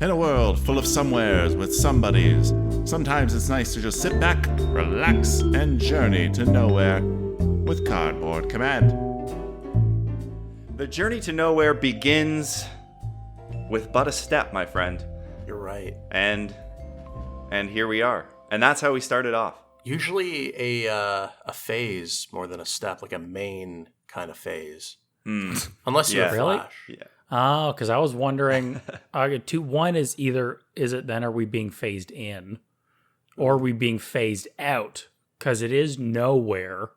In a world full of somewheres with somebodies, sometimes it's nice to just sit back, relax, and journey to nowhere with Cardboard Command. The journey to nowhere begins with but a step, my friend. You're right. And here we are. And that's how we started off. Usually a phase more than a step, like a main kind of phase. Unless you're Really? Flash. Yeah. Oh, because I was wondering, one is it then are we being phased in? Or are we being phased out? Because it is nowhere.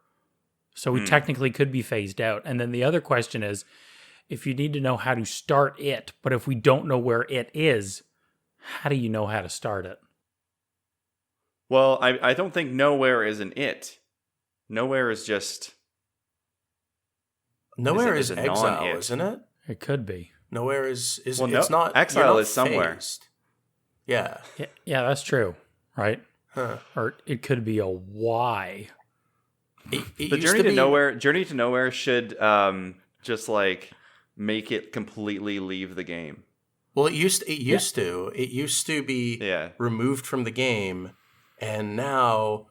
So we technically could be phased out. And then the other question is, if you need to know how to start it, but if we don't know where it is, how do you know how to start it? Well, I don't think nowhere is an it. Nowhere is just... Nowhere is a exile, non-it. isn't it? It could be. Nowhere is Well, it's not. exile you're not is somewhere. phased. Yeah. Yeah, that's true, right? Huh. Or it could be a Y. It The used journey to be- nowhere should just like make it completely leave the game. Well, it used to be Yeah. removed from the game, and now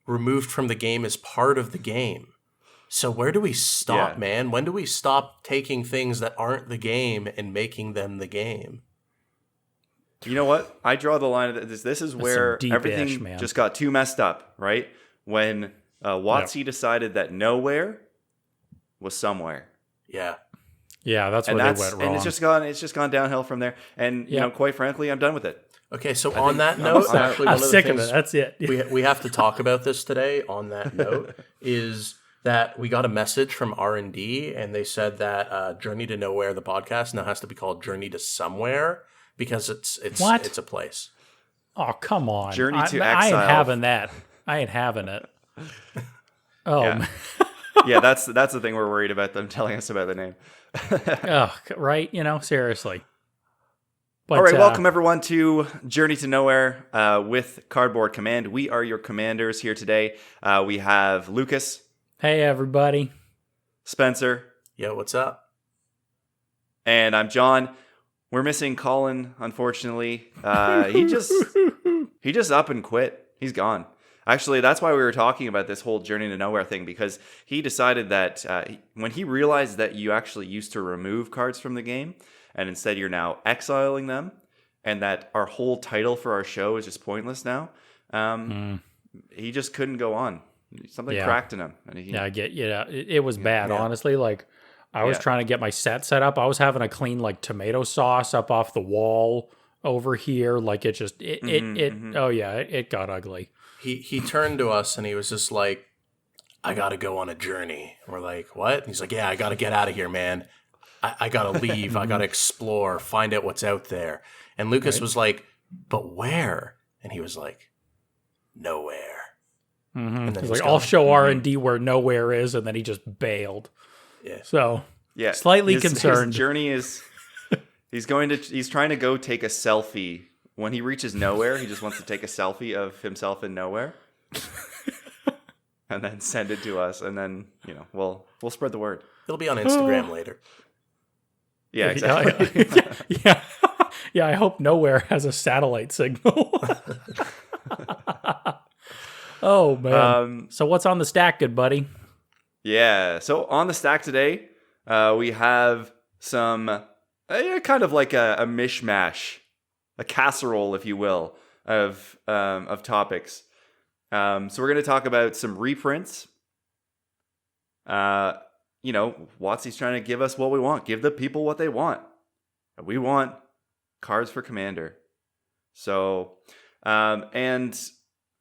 removed from the game is part of the game. So where do we stop, Yeah. man? When do we stop taking things that aren't the game and making them the game? You know what? I draw the line at this. This is where some deep everything ish, man. just got too messed up, right? When WotC decided that nowhere was somewhere. Yeah. Yeah, that's And where that's they went wrong. and it's just gone downhill from there. And you Yeah. know, quite frankly, I'm done with it. Okay, so I on think- that I'm note, sorry. actually, I'm one of the sick of things it. That's it. we have to talk about this today on that note is that we got a message from R&D, and they said that Journey to Nowhere, the podcast, now has to be called Journey to Somewhere because it's What? it's a place. Oh, come on. Journey to I ain't Exile. having that. I ain't having it. Oh, Yeah. man. Yeah, that's the thing we're worried about them telling us about the name. Oh, right? You know, seriously. But, All right, welcome everyone to Journey to Nowhere with Cardboard Command. We are your commanders here today. We have Lucas, Hey, everybody. Spencer, Yo, what's up? and I'm John. We're missing Colin, unfortunately. He just up and quit. He's gone. Actually, that's why we were talking about this whole Journey to Nowhere thing, because he decided that when he realized that you actually used to remove cards from the game, and instead you're now exiling them, and that our whole title for our show is just pointless now, he just couldn't go on. Something Yeah. cracked in him. And he, Yeah, I get you. Yeah, it was bad, Yeah. honestly. Like, I was Yeah. trying to get my set up. I was having a clean, like, tomato sauce up off the wall over here. Like, it just, oh, yeah, it got ugly. He turned to us and he was just like, I got to go on a journey. And we're like, what? And he's like, yeah, I got to get out of here, man. I got to leave. I got to explore, find out what's out there. And Lucas was like, but where? And he was like, nowhere. And then He's he like, was I'll gone. show R&D where nowhere is, and then he just bailed. Yeah. So, yeah, slightly his concerned. journey is he's trying to go take a selfie. When he reaches nowhere, he just wants to take a selfie of himself in nowhere, and then send it to us, and then we'll spread the word. It'll be on Instagram later. Yeah, exactly. yeah. Yeah, I hope nowhere has a satellite signal. Oh, man. So what's on the stack, good buddy? Yeah. So on the stack today, we have some kind of like a mishmash, a casserole, if you will, of topics. So we're going to talk about some reprints. WotC's trying to give us what we want. Give the people what they want. We want cards for Commander. So, and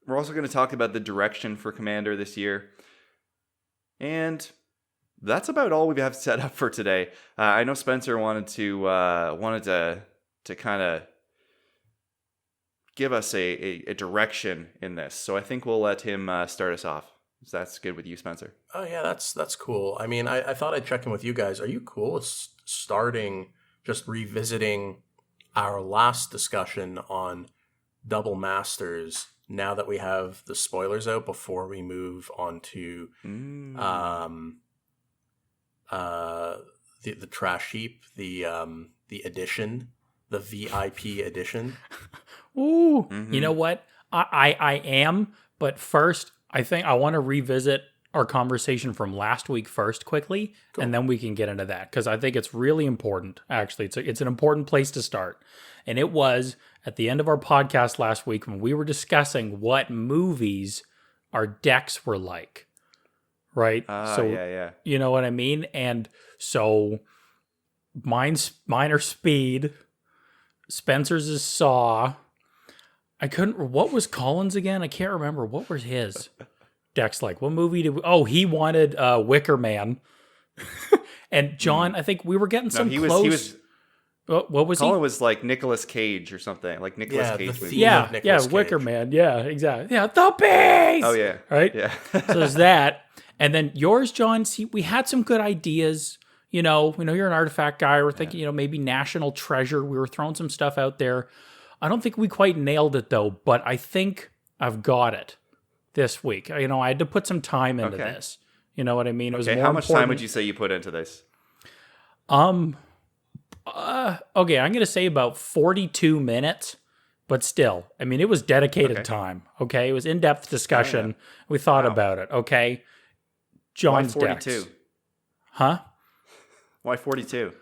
we're also going to talk about the direction for Commander this year. And that's about all we have set up for today. I know Spencer wanted to kind of give us a direction in this. So I think we'll let him start us off. So that's good with you, Spencer. Oh, yeah, that's cool. I mean, I thought I'd check in with you guys. Are you cool with just revisiting our last discussion on Double Masters now that we have the spoilers out before we move on to the trash heap, the edition, the VIP edition? Ooh, you know what? I am, but first, I think I want to revisit our conversation from last week first quickly, and then we can get into that because I think it's really important. Actually, it's an important place to start, and it was at the end of our podcast last week when we were discussing what movies our decks were like, right? Yeah. You know what I mean? And so mine are Speed, Spencer's is Saw. What was Colin's again? I can't remember. What was his decks like? What movie did he wanted Wicker Man. And John, I think we were getting some close. He was what was Colin he? was like Nicolas Cage or something. Like Nicolas Yeah, Cage the movie. theme. Yeah, of Nicolas Wicker Cage. Man. Yeah, exactly. Yeah, the beast. Oh yeah. Right? Yeah. So there's that. And then yours, John, see, we had some good ideas. We know you're an artifact guy. We're thinking, maybe National Treasure. We were throwing some stuff out there. I don't think we quite nailed it though, but I think I've got it this week. I had to put some time into this. You know what I mean? It was Okay, more how much time important. would you say you put into this? Okay, I'm going to say about 42 minutes, but still, I mean, it was dedicated time. Okay, it was in-depth discussion. We thought about it. Okay, Why John's 42? decks. Huh? Why 42?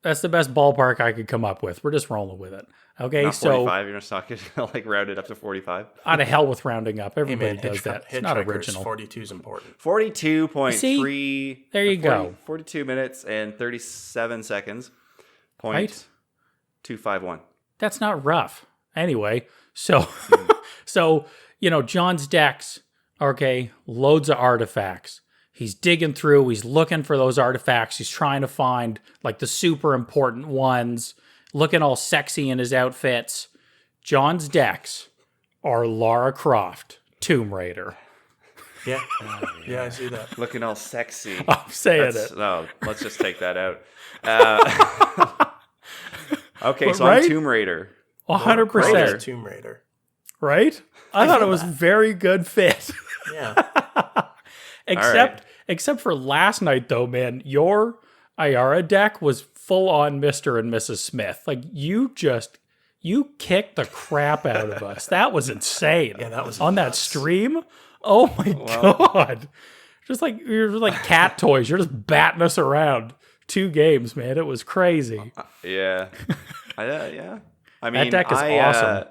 That's the best ballpark I could come up with. We're just rolling with it. Okay, Not so 45. You're just not gonna like round it up to 45. out of hell with rounding up. Hey Everybody man, does that. It's not original. 42 is important. 42.3. See? There you go. 42 minutes and 37 seconds. Right? 0.251. That's not rough. Anyway, so John's decks, okay, loads of artifacts. He's digging through, he's looking for those artifacts, he's trying to find like the super important ones, looking all sexy in his outfits. John's decks are Lara Croft, Tomb Raider. Yeah. Yeah, I see that. Looking all sexy. I'm saying it. No, let's just take that out. Okay, But so right? I'm Tomb Raider. 100%. Tomb Raider. Right? I thought it was very good fit. Yeah. Except for last night, though, man, your Ayara deck was full on Mr. and Mrs. Smith. Like, you kicked the crap out of us. That was insane. Yeah, that was on that nuts. stream. Oh my God. You're like cat toys. You're just batting us around. 2 games, man. It was crazy. Yeah. Yeah. I mean, That deck is awesome.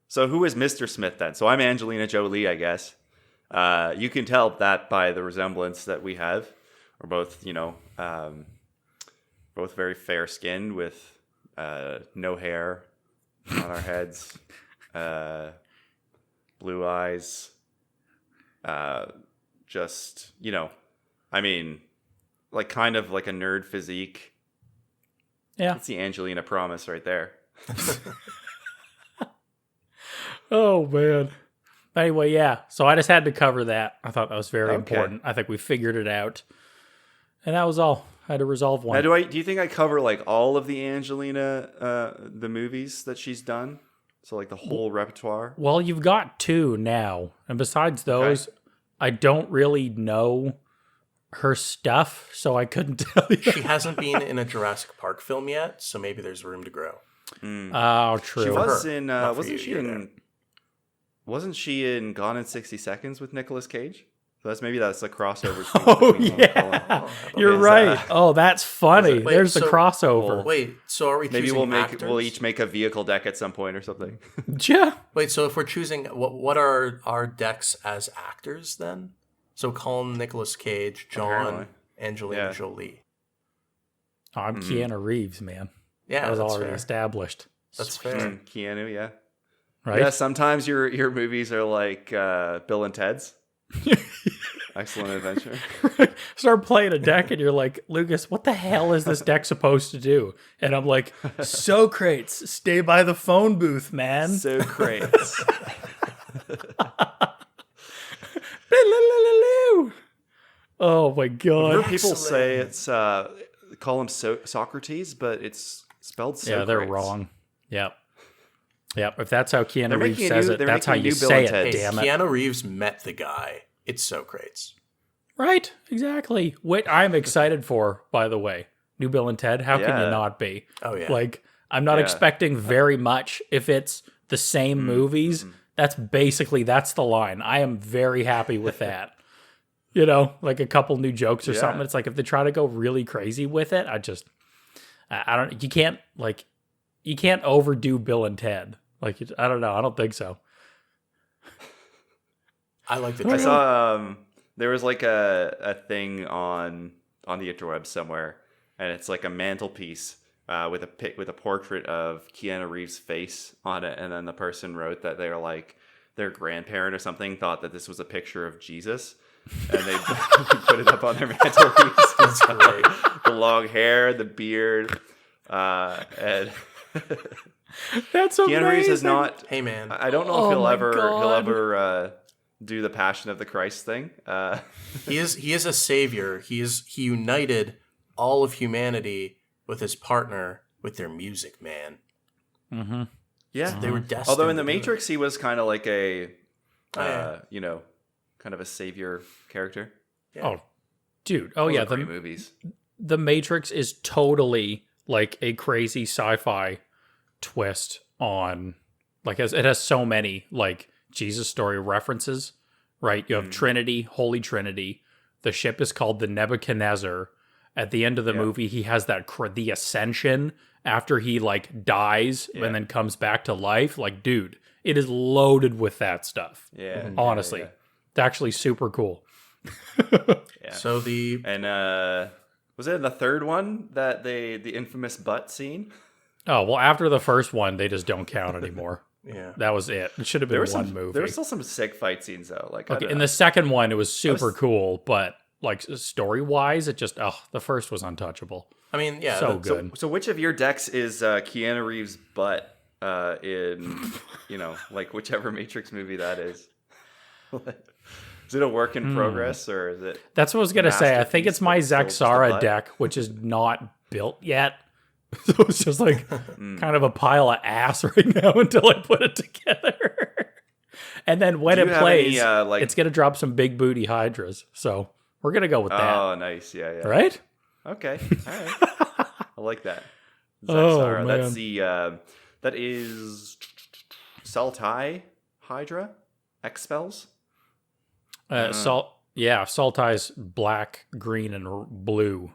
So who is Mr. Smith then? So I'm Angelina Jolie, I guess. You can tell that by the resemblance that we have. We're both, both very fair skinned with no hair on our heads, blue eyes. Just, I mean, like kind of like a nerd physique. Yeah. That's the Angelina promise right there. Oh, man. Anyway, yeah. So I just had to cover that. I thought that was very important. I think we figured it out. And that was all. I had to resolve one. Now, do you think I cover like all of the Angelina the movies that she's done? So like the whole repertoire? Well, you've got 2 now. And besides those, I don't really know her stuff, so I couldn't tell you. She hasn't been in a Jurassic Park film yet, so maybe there's room to grow. Oh, true. She was her, in not for wasn't you, she you're in there. wasn't she in Gone in 60 Seconds with Nicolas Cage? So that's a crossover. Oh, between yeah. You're is, right. Oh, that's funny. Wait, There's the so- crossover. Wait, so are we Maybe choosing we'll actors? each make a vehicle deck at some point or something. Yeah. Wait, so if we're choosing, what are our decks as actors then? So Colin, Nicolas Cage, John, Apparently. Angelina Yeah. Jolie. Oh, I'm Keanu Reeves, man. Yeah, That was that's already fair. established. That's fair. Keanu, yeah. Right? Yeah, sometimes your movies are like Bill and Ted's. Excellent Adventure. Start playing a deck and you're like, Lucas, what the hell is this deck supposed to do? And I'm like, Socrates, stay by the phone booth, man. So great. Oh my god. People say it's call him Socrates, but it's spelled Socrates. Yeah, they're wrong. Yep. Yep. If that's how Keanu They're Reeves making a says new- it, they're that's how making a you new Bill say and it. Ted. Hey, Damn it. Keanu Reeves met the guy. It's Socrates. Right. Exactly. What I'm excited for, by the way, New Bill and Ted. How can Yeah. you not be? Oh, yeah. Like, I'm not Yeah. expecting very much. If it's the same movies, that's the line. I am very happy with that. You know, like a couple new jokes or Yeah. something. It's like if they try to go really crazy with it, I don't. You can't overdo Bill and Ted. Like I don't know. I don't think so. I like the I trailer. saw there was like a thing on the interwebs somewhere, and it's like a mantelpiece with a portrait of Keanu Reeves' face on it, and then the person wrote that they're like their grandparent or something thought that this was a picture of Jesus, and they put it up on their mantelpiece. That's great. The long hair, the beard, and That's amazing. Keanu Reeves has not. Hey, man. I don't know Oh if he'll my ever God. do the Passion of the Christ thing. He is a savior. He united all of humanity with his partner with their music, man. Mm-hmm. Yeah, They were destined. although in the to do it. Matrix, he was kind of like a, yeah. kind of a savior character. Yeah. Oh, dude. Oh Those yeah. are great movies. The Matrix is totally like a crazy sci-fi twist on, like, it has so many like Jesus story references, right? You have Trinity, Holy Trinity. The ship is called the Nebuchadnezzar. At the end of the movie, he has that the ascension after he like dies and then comes back to life. Like, dude, it is loaded with that stuff. Yeah, Honestly, yeah. it's actually super cool. Yeah. So the And was it in the third one that the infamous butt scene? Oh, well, after the first one, they just don't count anymore. yeah. That was it. It should have been one movie. There were still some sick fight scenes though. Like Okay, in the second one, it was super cool, but like story-wise, it just, the first was untouchable. I mean, yeah. So the- good. So which of your decks is Keanu Reeves' butt in, like whichever Matrix movie that is? Is it a work in progress or is it? That's what I was going to say. I think it's my Masterpiece, but still Zaxara just a deck, which is not built yet. So it's just like kind of a pile of ass right now until I put it together. And then when Do it you have plays, any, it's going to drop some big booty hydras. So we're going to go with that. Oh, nice. Yeah, yeah. Right? Okay. All right. I like that. Oh, Zaxara. man. That's that is Sultai Hydra X-Spells. Saltai's black, green, and blue.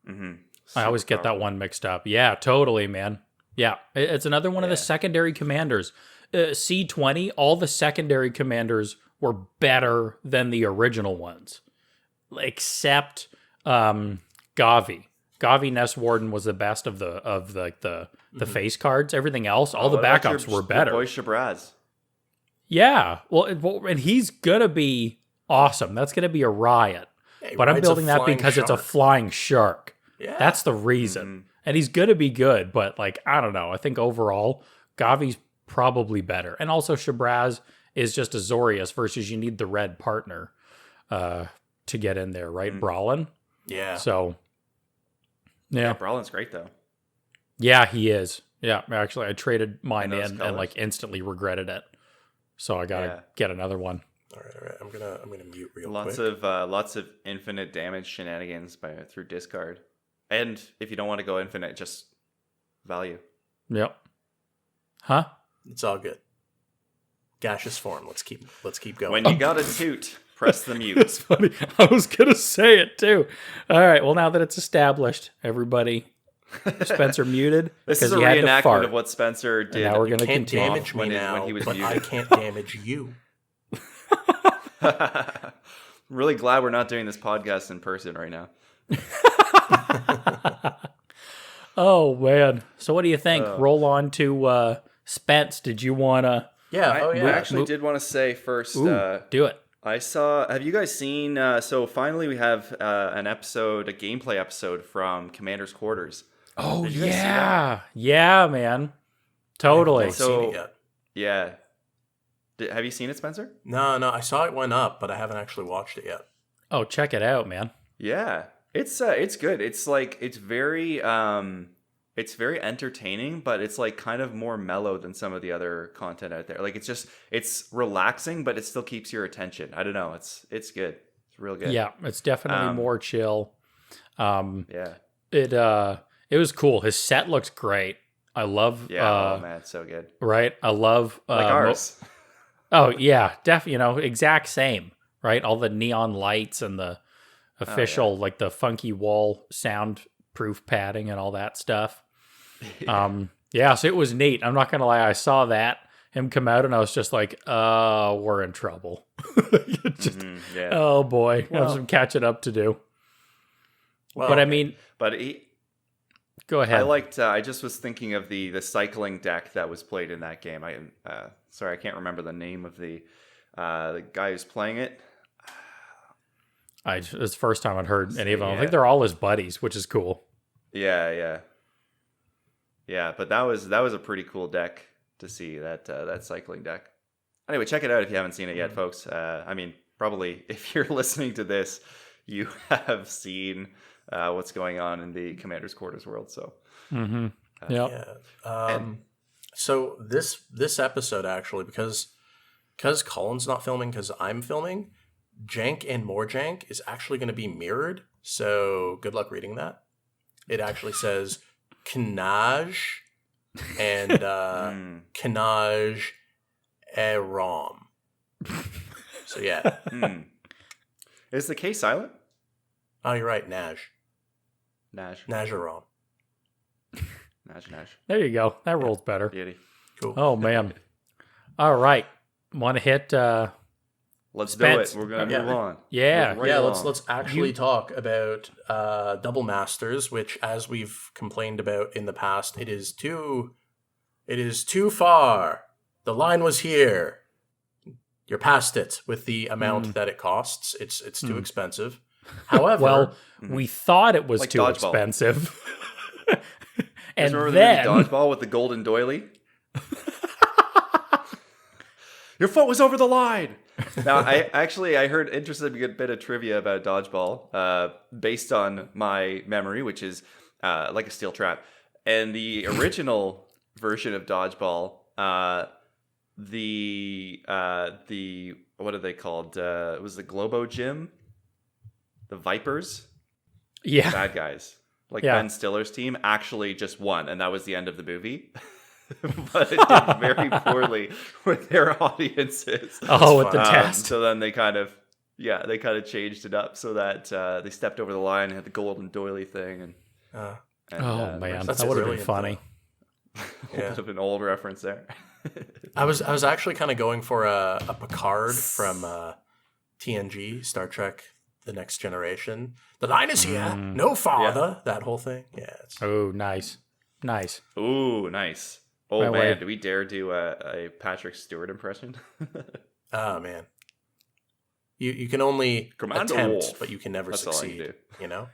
Mm-hmm. I always get that one mixed up. Yeah, totally, man. Yeah, it's another one of the secondary commanders. C20, all the secondary commanders were better than the original ones, except Gavi. Gavi Nest Warden was the best of the face cards. Everything else, all the backups were better. Boy Shabraz. Yeah, well, and he's gonna be awesome. That's gonna be a riot. Yeah, he But I'm rides a building that flying because it's a shark. flying shark. Yeah. That's the reason. And he's going to be good, but like, I don't know. I think overall, Gavi's probably better. And also Shabraz is just Azorius versus you need the red partner to get in there, right? Brawlin. Yeah. So, Yeah, yeah. Brawlin's great though. Yeah, he is. Yeah, actually, I traded mine those in and colors. like instantly regretted it. So I got to get another one. All right. I'm gonna mute real Lots quick. of infinite damage shenanigans through discard. And if you don't want to go infinite, just value. Yep. Huh? It's all good. Gaseous form. Let's keep going. When you got a toot, press the mute. It's funny. I was going to say it too. All right. Well, now that it's established, everybody, Spencer muted. This is a he had to reenactment fart. of what Spencer did. now we're going to can't continue. damage me when now, he was but I muted. can't damage you. I'm really glad we're not doing this podcast in person right now. Oh, man. So what do you think? Roll on to Spence. Did you want to Yeah. I actually did want to say first. do it? I saw. Have you guys seen? So finally, we have a gameplay episode from Commander's Quarters. Oh, Did you guys see yeah. Yeah, man. Totally. I've So- seen it yet. Yeah. Have you seen it, Spencer? No. I saw it went up, but I haven't actually watched it yet. Oh, check it out, man. Yeah, it's good. It's like it's very entertaining, but it's like kind of more mellow than some of the other content out there. Like it's relaxing, but it still keeps your attention. I don't know. It's good. It's real good. Yeah, it's definitely more chill. Yeah. It was cool. His set looks great. I love. Yeah, oh man, it's so good. Right. I love Like ours. Oh yeah, definitely. Exact same. Right. All the neon lights and the official, like the funky wall soundproof padding and all that stuff. Yeah. So it was neat. I'm not gonna lie. I saw that him come out, and I was just like, we're in trouble. Yeah. Oh boy, I have some catching up to do. Well, But I mean, go ahead. I just was thinking of the cycling deck that was played in that game. Sorry, I can't remember the name of the guy who's playing it. It's the first time I'd heard any of them. I think they're all his buddies, which is cool. Yeah. But that was a pretty cool deck to see, that cycling deck. Anyway, check it out if you haven't seen it yet, folks. I mean, probably if you're listening to this, you have seen what's going on in the Commander's Quarters world. So, so this episode actually, because Colin's not filming, because I'm filming, Jank and More Jank is actually going to be mirrored. So good luck reading that. It actually says Knaj and Knaj Erom. So yeah. Is the K silent? Oh, you're right. Naj. Najarom. Naj. There you go. That rolls better. Beauty. Cool. Oh man. All right. Want to hit? Let's Spence. do it. We're gonna move on. Yeah. Move right along. Let's actually talk about Double Masters, which, as we've complained about in the past, it is too far. The line was here. You're past it with the amount that it costs. It's too expensive. However, Well, we thought it was Like too dodgeball. expensive. And and remember then the dodgeball with the golden doily? Your foot was over the line. Now, I heard interesting bit of trivia about dodgeball, based on my memory, which is like a steel trap. And the original version of dodgeball, the what are they called? It was the Globo Gym, the Vipers, yeah. bad guys. Like Yeah. Ben Stiller's team actually just won, and that was the end of the movie. But it did very poorly with their audiences. Oh, with the test. So then they kind of changed it up so that they stepped over the line and had the golden doily thing. And Oh man, That's that would have been brilliant, funny. a bit of an old reference there. I was actually kind of going for a Picard from TNG, Star Trek: The Next Generation. The line is here, no father. That whole thing. Yeah. Oh, nice. Ooh, nice. Oh My man, way. do we dare do a Patrick Stewart impression? Oh man. You can only Commander attempt, Wolf. but you can never That's all I can succeed. You know.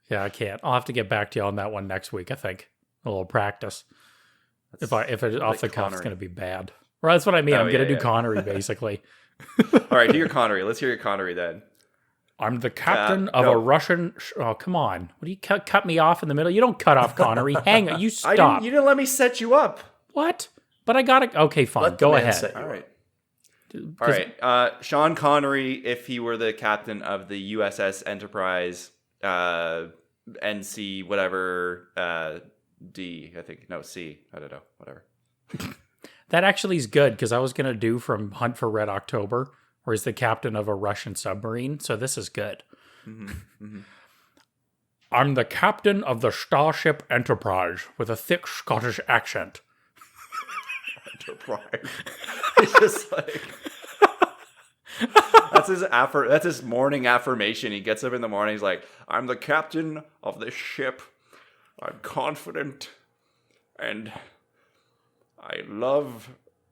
Yeah, I can't. I'll have to get back to you on that one next week. I think a little practice. If it's off the cuff, it's Connery. going to be bad. Well, that's what I mean. Oh, I'm going to yeah, do yeah. Connery basically. All right, do your Connery. Let's hear your Connery then. I'm the captain of no. a Russian. Oh, come on! What do you cut me off in the middle? You don't cut off Connery. Hang on, you stop. You didn't let me set you up. What? But I got it. Okay, fine. Let the Go man ahead. set you All up. right. All right. Sean Connery, if he were the captain of the USS Enterprise, NC whatever, D, I think. No, C. I don't know. Whatever. That actually is good because I was going to do from Hunt for Red October, where he's the captain of a Russian submarine. So this is good. I'm the captain of the Starship Enterprise with a thick Scottish accent. Enterprise. He's just like... That's his morning affirmation. He gets up in the morning. He's like, I'm the captain of this ship. I'm confident. And I love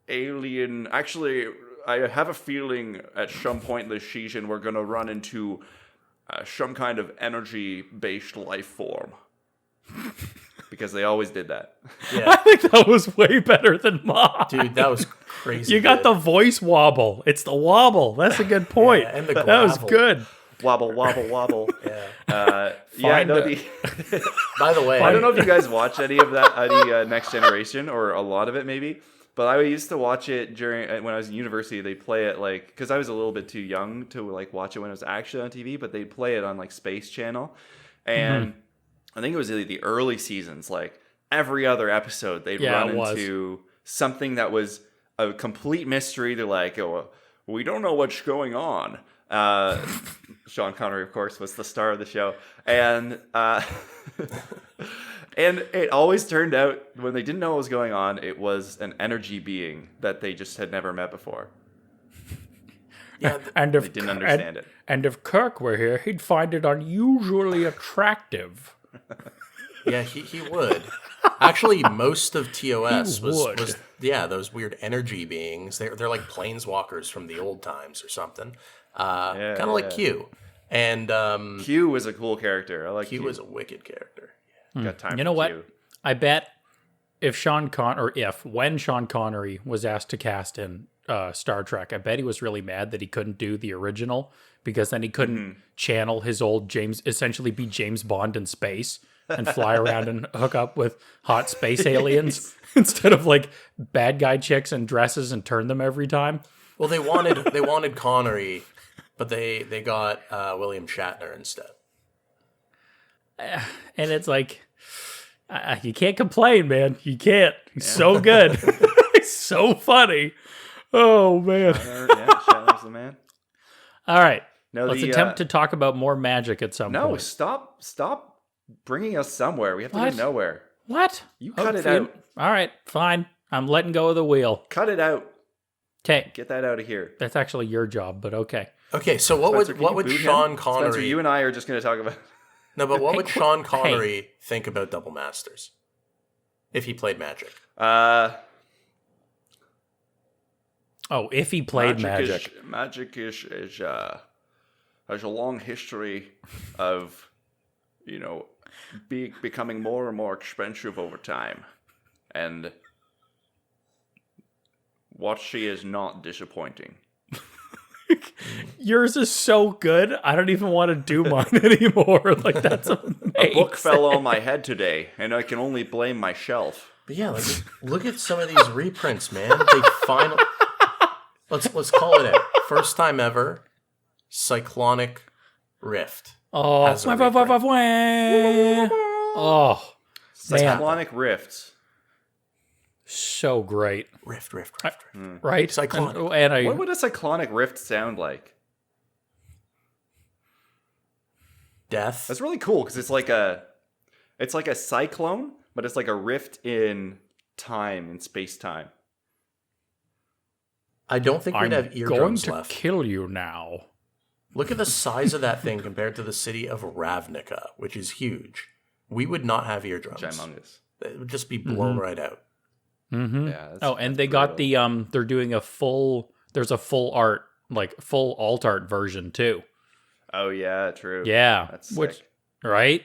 alien... Actually, I have a feeling at some point in the season we're going to run into some kind of energy-based life form. Because they always did that. Yeah. I think that was way better than mine. Dude, that was crazy. You got good. the voice wobble. It's the wobble. That's a good point. Yeah, and the that was gravel. good. Wobble, wobble, wobble. Yeah. Find no, it. By the way, I don't know if you guys watch any of that, Next Generation, or a lot of it maybe. But I used to watch it during when I was in university. They play it like because I was a little bit too young to like watch it when it was actually on TV. But they'd play it on like Space Channel, and I think it was the early seasons. Like every other episode they'd Yeah, run it was. into something that was a complete mystery. They're like, oh, we don't know what's going on. Sean Connery, of course, was the star of the show. And and it always turned out, when they didn't know what was going on, it was an energy being that they just had never met before. Yeah, And They if didn't understand it. And if Kirk were here, he'd find it unusually attractive. yeah, he would. Actually, most of TOS He was would. those weird energy beings. They're like planeswalkers from the old times or something. Kind of like Q. And Q was a cool character. I like Q was a wicked character. Got time You know for what? Q. I bet when Sean Connery was asked to cast in Star Trek, I bet he was really mad that he couldn't do the original, because then he couldn't channel his old essentially be James Bond in space and fly around and hook up with hot space aliens instead of like bad guy chicks in dresses and turn them every time. Well, they wanted Connery, but they got William Shatner instead. And it's like, you can't complain, man. You can't. He's so good. He's so funny. Oh, man. Shatner's the man. All right. No, Let's attempt to talk about more magic at some No, point. stop bringing us somewhere. We have to What? go nowhere. What? You cut it Okay. out. All right, fine. I'm letting go of the wheel. Cut it out. Okay. Get that out of here. That's actually your job, but okay. Okay, so Spencer, can what you would boot Sean him? Connery? Spencer, you and I are just going to talk about. No, but what Hey, would Sean Connery think about Double Masters if he played Magic? Oh, if he played Magic. Magic has a long history of, becoming more and more expensive over time, and what she is not disappointing. Yours is so good, I don't even want to do mine anymore. Like, that's amazing. A book fell on my head today, and I can only blame my shelf. But yeah, like look at some of these reprints, man. They finally let's call it out. First time ever, Cyclonic Rift. Oh, has a reprint. oh, man. Cyclonic Rift. So great, Rift. right? Cyclonic. And I, What would a cyclonic rift sound like? Death. That's really cool because it's like a cyclone, but it's like a rift in time, in space time. I don't think we'd have I'm going eardrums to left. kill you now. Look at the size of that thing compared to the city of Ravnica, which is huge. We would not have eardrums. Gymongous. It would just be blown right out. Mm-hmm. Yeah. Oh, and they got the they're doing there's a full alt art version too. Oh yeah, true. Yeah, That's which sick. right.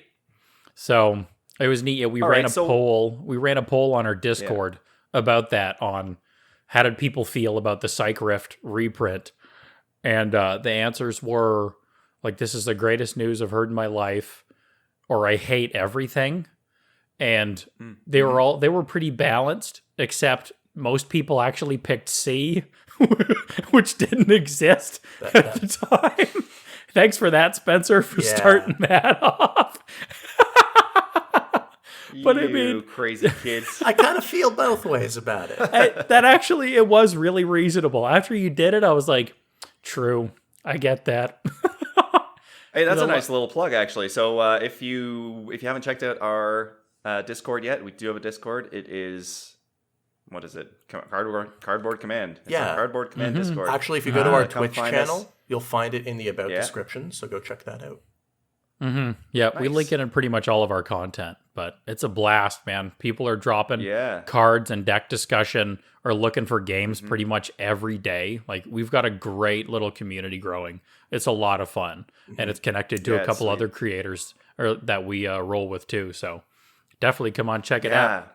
So it was neat. Yeah, we All ran right, a poll. We ran a poll on our Discord about that. On how did people feel about the Psych Rift reprint, and the answers were like, "This is the greatest news I've heard in my life," or "I hate everything." And they were pretty balanced, except most people actually picked C, which didn't exist at the time. Thanks for that, Spencer, for starting that off. But I mean, crazy kids. I kind of feel both ways about it. that actually, it was really reasonable. After you did it, I was like, true, I get that. Hey, that's a nice little plug, actually. So if you haven't checked out our Discord yet, we do have a Discord. It is, what is it? Cardboard Command. It's Yeah. our Cardboard Command Discord. Actually, if you go to our come Twitch find channel, us. you'll find it in the About description, so go check that out. Yeah, we Nice. link it in pretty much all of our content, but it's a blast, man. People are dropping cards and deck discussion or looking for games pretty much every day. Like, we've got a great little community growing. It's a lot of fun, and it's connected to a couple other creators that we roll with too. So definitely come on, check it out.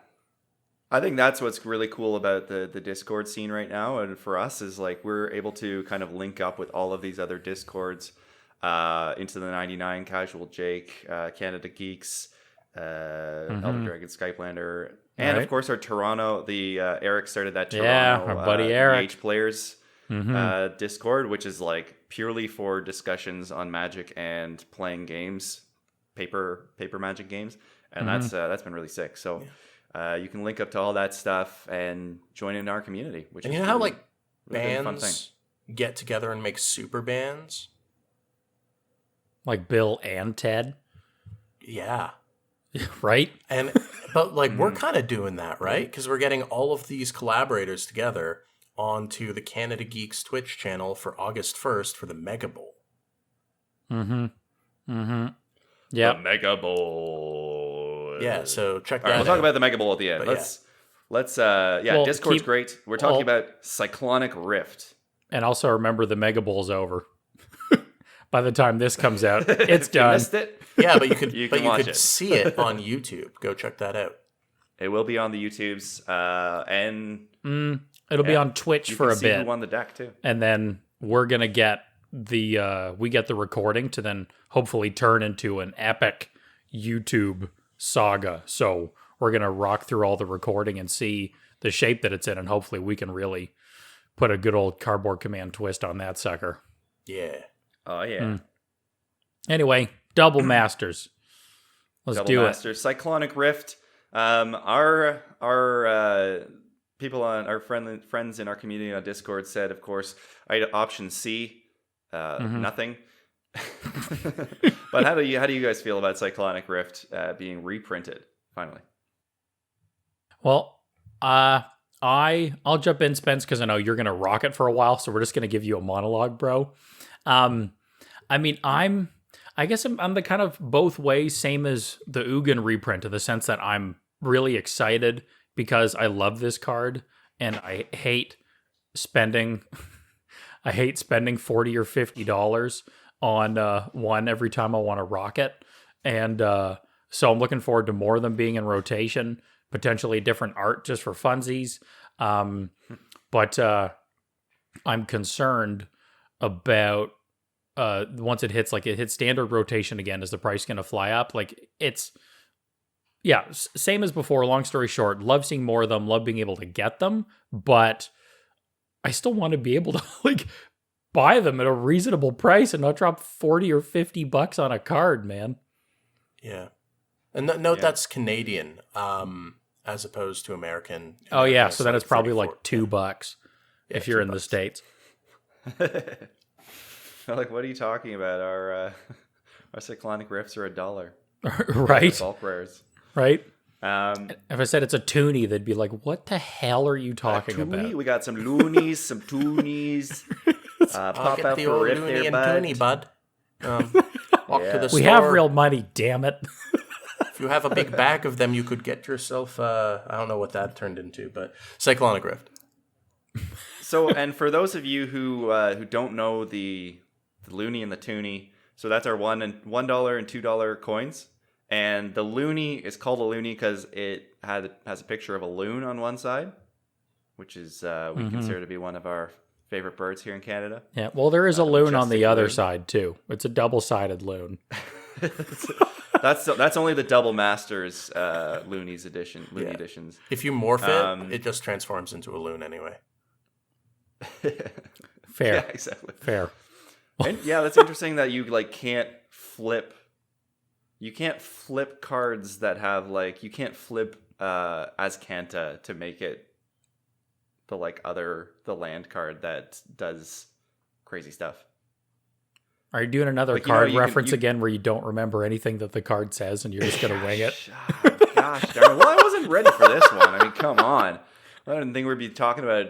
I think that's what's really cool about the Discord scene right now, and for us is like we're able to kind of link up with all of these other Discords, into the 99, Casual Jake, Canada Geeks, Elder Dragon, Skyplander, and of course our Toronto. Eric started that Toronto, our buddy Eric. EH Players Discord, which is like purely for discussions on Magic and playing games, paper Magic games, and that's been really sick. So. you can link up to all that stuff and join in our community. Which And is you know how really, like really a fun thing. bands get together and make super bands? Like Bill and Ted, Yeah. right? But like we're kind of doing that, right? Because we're getting all of these collaborators together onto the Canada Geeks Twitch channel for August 1st for the Megabowl. Yeah. The Megabowl. Yeah, so check All right, that we'll talk out. about the Megabowl at the end. But Let's Well, Discord's keep- great. We're talking well- about Cyclonic Rift. And also remember the Mega Bowl's over. By the time this comes out, it's If you done. missed it, Yeah, but you could You but can you watch could it. see it on YouTube. Go check that out. it will be on the YouTubes, and It'll be Yeah. on Twitch you for can a see bit. who won the deck too. And then we're going to get we get the recording to then hopefully turn into an epic YouTube saga. So we're going to rock through all the recording and see the shape that it's in. And hopefully we can really put a good old Cardboard Command twist on that sucker. Yeah. Oh yeah. Anyway, Double Masters. Let's Double do Masters, Cyclonic Rift. Our people on our friends in our community on Discord said, of course, option C, nothing. But how do you guys feel about Cyclonic Rift being reprinted finally? Well, I'll jump in, Spence, because I know you're gonna rock it for a while, so we're just gonna give you a monologue, bro. I mean, I guess I'm the kind of both ways, same as the Ugin reprint, in the sense that I'm really excited because I love this card and I hate spending $40 or $50 on one every time I want to rock it. And so I'm looking forward to more of them being in rotation, potentially different art just for funsies. But I'm concerned about once it hits standard rotation again, is the price going to fly up? Like it's, yeah, same as before. Long story short, love seeing more of them, love being able to get them, but I still want to be able to like buy them at a reasonable price and not drop 40 or $50 on a card, man. Yeah. And note that's Canadian, as opposed to American. Oh yeah, American, so then it's probably like $34. $2 if you're in the States. Like, what are you talking about? Our Cyclonic Rifts are $1. Right? Bulk rares. Right? Um, If I said it's a toonie, they'd be like, what the hell are you talking Toonie, about? we got some loonies, some toonies. I'll Pop get out the for old Rift loony there, and bud. toonie, bud. Walk to the store. We have real money, damn it. If you have a big bag of them, you could get yourself, I don't know what that turned into, but Cyclonic Rift. So, and for those of you who don't know the loony and the toonie, so that's our $1 and $2 coins. And the loony is called a loony because it has a picture of a loon on one side, which is we consider to be one of our favorite birds here in Canada. Yeah, well, there is a loon on the majestic other loon. side, too. It's a double-sided loon. That's only the Double Masters loonies editions. If you morph Um, it just transforms into a loon anyway. Fair. Yeah, exactly. Fair. And yeah, that's interesting that you like can't flip. You can't flip cards that have like you can't flip Azcanta to make it the land card that does crazy stuff. Are you doing another Like, you know, card you can- reference again where you don't remember anything that the card says and you're just going to wing it? Gosh darn it. Well, I wasn't ready for this one. I mean, come on. I didn't think we'd be talking about,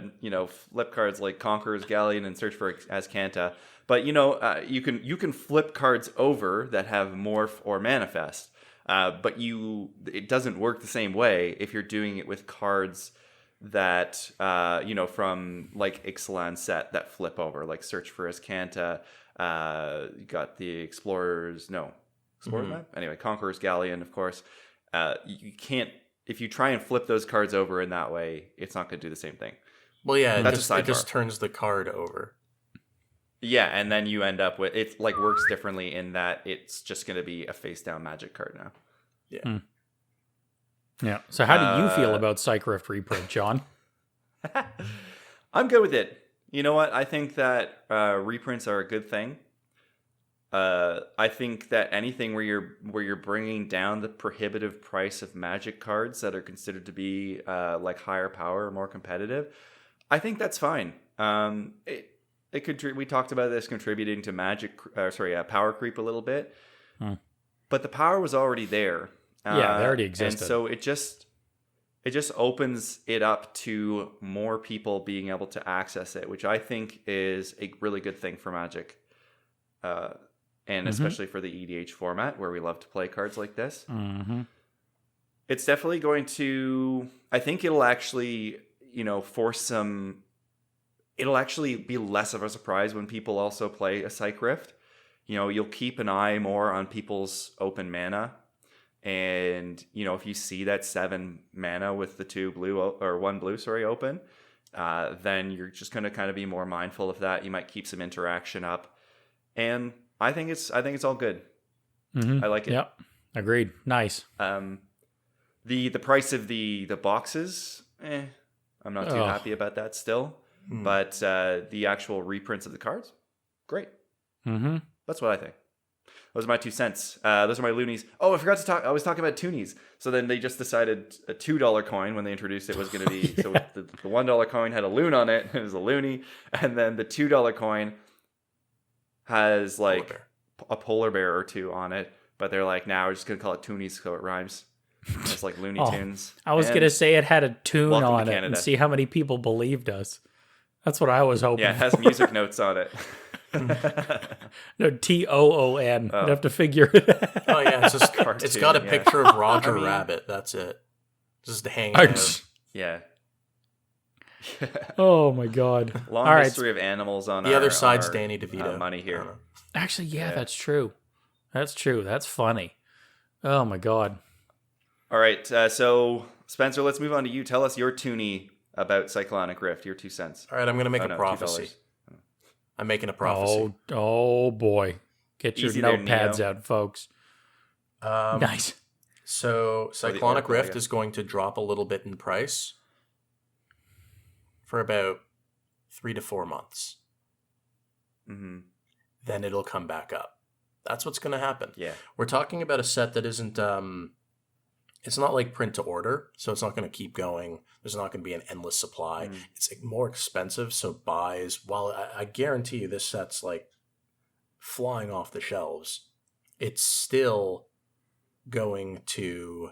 flip cards like Conqueror's Galleon and Search for Azcanta. But, you can flip cards over that have Morph or Manifest. But it doesn't work the same way if you're doing it with cards that, from like Ixalan set that flip over, like Search for Azcanta. You got the Explorer's map? Anyway, Conqueror's Galleon, of course. You can't, if you try and flip those cards over in that way, it's not going to do the same thing. Well, yeah, That's a it just sidebar. turns the card over. Yeah, and then you end up with, it like works differently in that it's just going to be a face down magic card now. Yeah. Yeah. So how do you feel about Psych Rift reprint, John? I'm good with it. You know what? I think that reprints are a good thing. I think that anything where you're bringing down the prohibitive price of Magic cards that are considered to be like higher power or more competitive, I think that's fine. It could. We talked about this contributing to power creep a little bit, but the power was already there. Yeah, they already existed, and so it just opens it up to more people being able to access it, which I think is a really good thing for Magic. And especially for the EDH format where we love to play cards like this. It's definitely going to, I think it'll actually, force some, it'll actually be less of a surprise when people also play a Psych Rift. You'll keep an eye more on people's open mana. And, if you see that 7 mana with the 2 blue or 1 blue, open, then you're just going to kind of be more mindful of that. You might keep some interaction up. And I think it's all good. I like it. Yep. Agreed. Nice. The price of the boxes, I'm not too happy about that still. But the actual reprints of the cards, great. That's what I think. Those are my 2 cents. Those are my loonies. Oh, I forgot to talk. I was talking about toonies. So then they just decided a $2 coin when they introduced it was going to be. So the $1 coin had a loon on it. It was a loony. And then the $2 coin has like a polar bear or 2 on it, but they're like, now we're just gonna call it Toonies so it rhymes. It's like Looney Tunes. I was gonna say it had a tune on it Canada. and see how many people believed us. That's what I was hoping. Yeah, it has music notes on it. No, TOON. I'd have to figure it out. Oh yeah, it's just it's got a picture of Roger Rabbit. That's it. Just hanging out. Yeah. Oh my god. Long history of animals on the other side's Danny DeVito. Money here. Actually, yeah, that's true. That's true. That's funny. Oh my god. All right, so Spencer, let's move on to you. Tell us your toonie about Cyclonic Rift. Your 2 cents. All right, I'm going to make a prophecy. I'm making a prophecy. Oh boy. Get your Easy there, notepads Neo. out, folks. Nice. So Cyclonic Rift is going to drop a little bit in price for about 3 to 4 months. Then it'll come back up. That's what's going to happen. Yeah. We're talking about a set that isn't, it's not like print to order, so it's not going to keep going. There's not going to be an endless supply. It's like more expensive, so buys, while I guarantee you this set's like flying off the shelves, it's still going to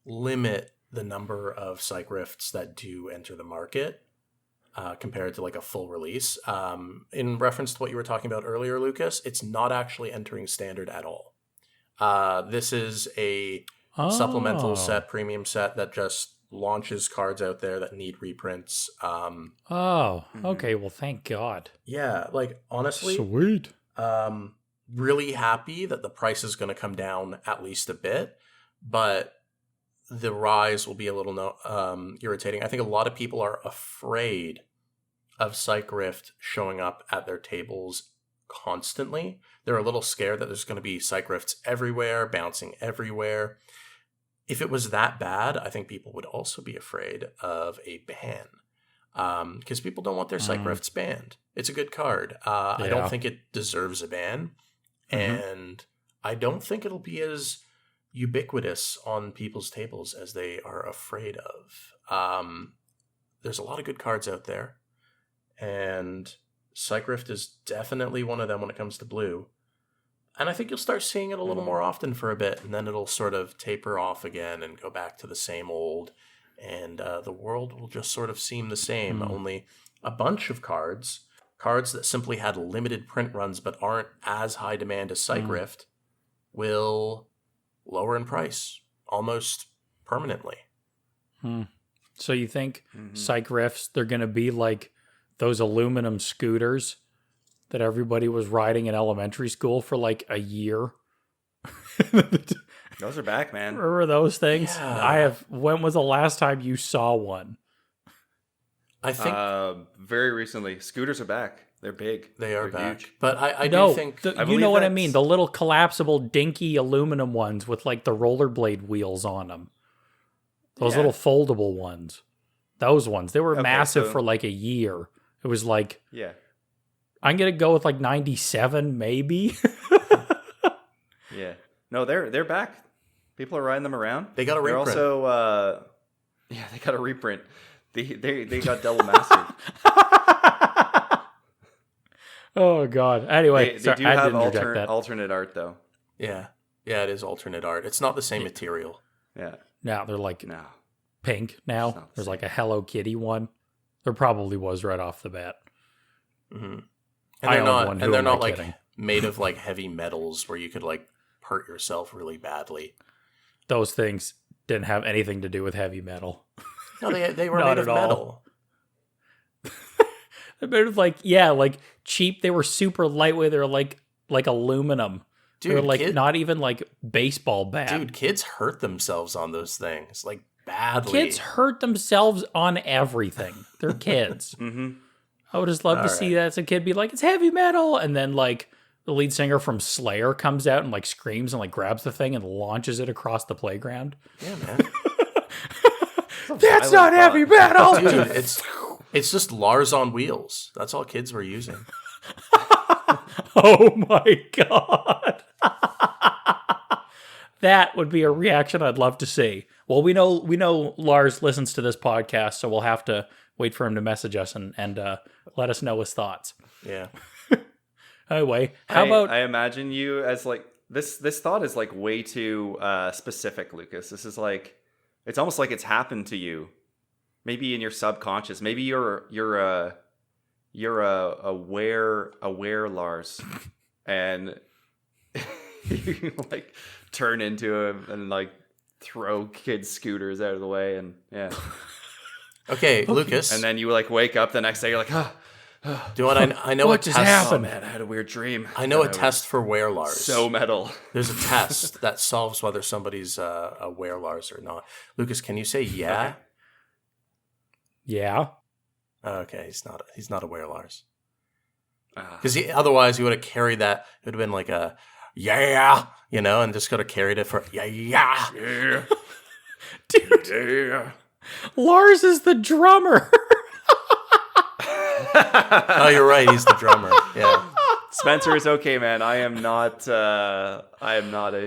limit the number of Psych Rifts that do enter the market. Compared to like a full release. In reference to what you were talking about earlier, Lucas, it's not actually entering standard at all. This is a supplemental set, premium set that just launches cards out there that need reprints. Okay. Well, thank God. Yeah, like honestly, Sweet. really happy that the price is going to come down at least a bit, but the rise will be a little irritating. I think a lot of people are afraid of Psych Rift showing up at their tables constantly. They're a little scared that there's going to be Psych Rifts everywhere, bouncing everywhere. If it was that bad, I think people would also be afraid of a ban. Because people don't want their Psych Rifts banned. It's a good card. I don't think it deserves a ban. And I don't think it'll be as ubiquitous on people's tables as they are afraid of. There's a lot of good cards out there, and Psych Rift is definitely one of them when it comes to blue. And I think you'll start seeing it a little more often for a bit, and then it'll sort of taper off again and go back to the same old, and the world will just sort of seem the same, only a bunch of cards that simply had limited print runs but aren't as high demand as Psych Rift, will lower in price almost permanently. So you think Psych Rifts, they're going to be like those aluminum scooters that everybody was riding in elementary school for like a year? Those are back, man. Remember those things? Yeah. When was the last time you saw one? I think Very recently. Scooters are back. They're big. they are They're back. huge. But I No, do think... you believe know what I that's- mean. The little collapsible, dinky aluminum ones with like the rollerblade wheels on them. Those little foldable ones. Those ones. They were massive so- for like a year. It was like, Yeah. I'm gonna go with like 97, maybe. Yeah. No, they're back. People are riding them around. They got a reprint. They're also they got a reprint. They got double mastered. Oh God. Anyway, They sorry, do I have didn't interject that. alternate art though. Yeah. Yeah, it is alternate art. It's not the same material. Yeah. Now they're like No. pink now. not the There's same. like a Hello Kitty one. There probably was right off the bat. Mm-hmm. And I they're own not, one. and Who they're am I not like kidding? made of like heavy metals where you could like hurt yourself really badly. Those things didn't have anything to do with heavy metal. No, they were Not made of at all. metal. They're made of like cheap. They were super lightweight. They were like aluminum. Dude, They're like not even like baseball bat. Dude, kids hurt themselves on those things like badly. Kids hurt themselves on everything. They're kids. Mm-hmm. I would just love to All see right. that as a kid be like, it's heavy metal. And then like the lead singer from Slayer comes out and like screams and like grabs the thing and launches it across the playground. Yeah, man. That's not heavy metal. Dude, it's just Lars on wheels. That's all kids were using. Oh my God. That would be a reaction I'd love to see. Well, we know Lars listens to this podcast, so we'll have to wait for him to message us and let us know his thoughts. Yeah. Anyway, how about I imagine you as like this thought is like way too specific, Lucas. This is like it's almost like it's happened to you. Maybe in your subconscious. Maybe you're aware Lars and you like turn into him and like throw kids' scooters out of the way and yeah. Okay, Lucas. And then you like wake up the next day, you're like, do you know what I know? What a just test. happened? oh man, I had a weird dream. I know a And was test for where Lars. so metal. There's a test that solves whether somebody's a where Lars or not. Lucas, can you say yeah? Okay. yeah? Okay, he's not a where Lars. Ah. Because otherwise he would have carried that. It would have been like a yeah, and just could have carried it for yeah. Yeah. Dude, Yeah. Lars is the drummer. Oh, you're right. He's the drummer. Yeah. Spencer, it's okay, man. I am not a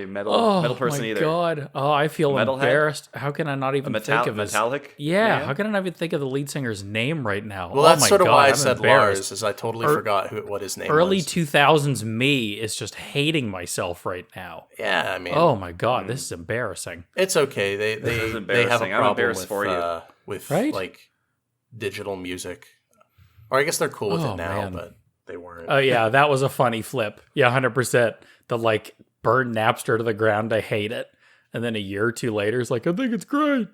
metal person my either. God. Oh, I feel Metalhead? embarrassed. How can I not even think of his... metallic. Yeah, how can I not even think of the lead singer's name right now? Well, oh that's my sort of God, why I I'm said embarrassed. Lars, is I totally forgot what his name Early was. 2000s me is just hating myself right now. Yeah, I mean, Oh my God, this is embarrassing. it's okay. They is they have a embarrassing. I'm problem embarrassed with for you. With Right? like digital music, or I guess they're cool with Oh, it now, man. but they weren't. Oh yeah, that was a funny flip. Yeah, 100%. The like burn Napster to the ground. I hate it. And then a year or two later, it's like, I think it's great.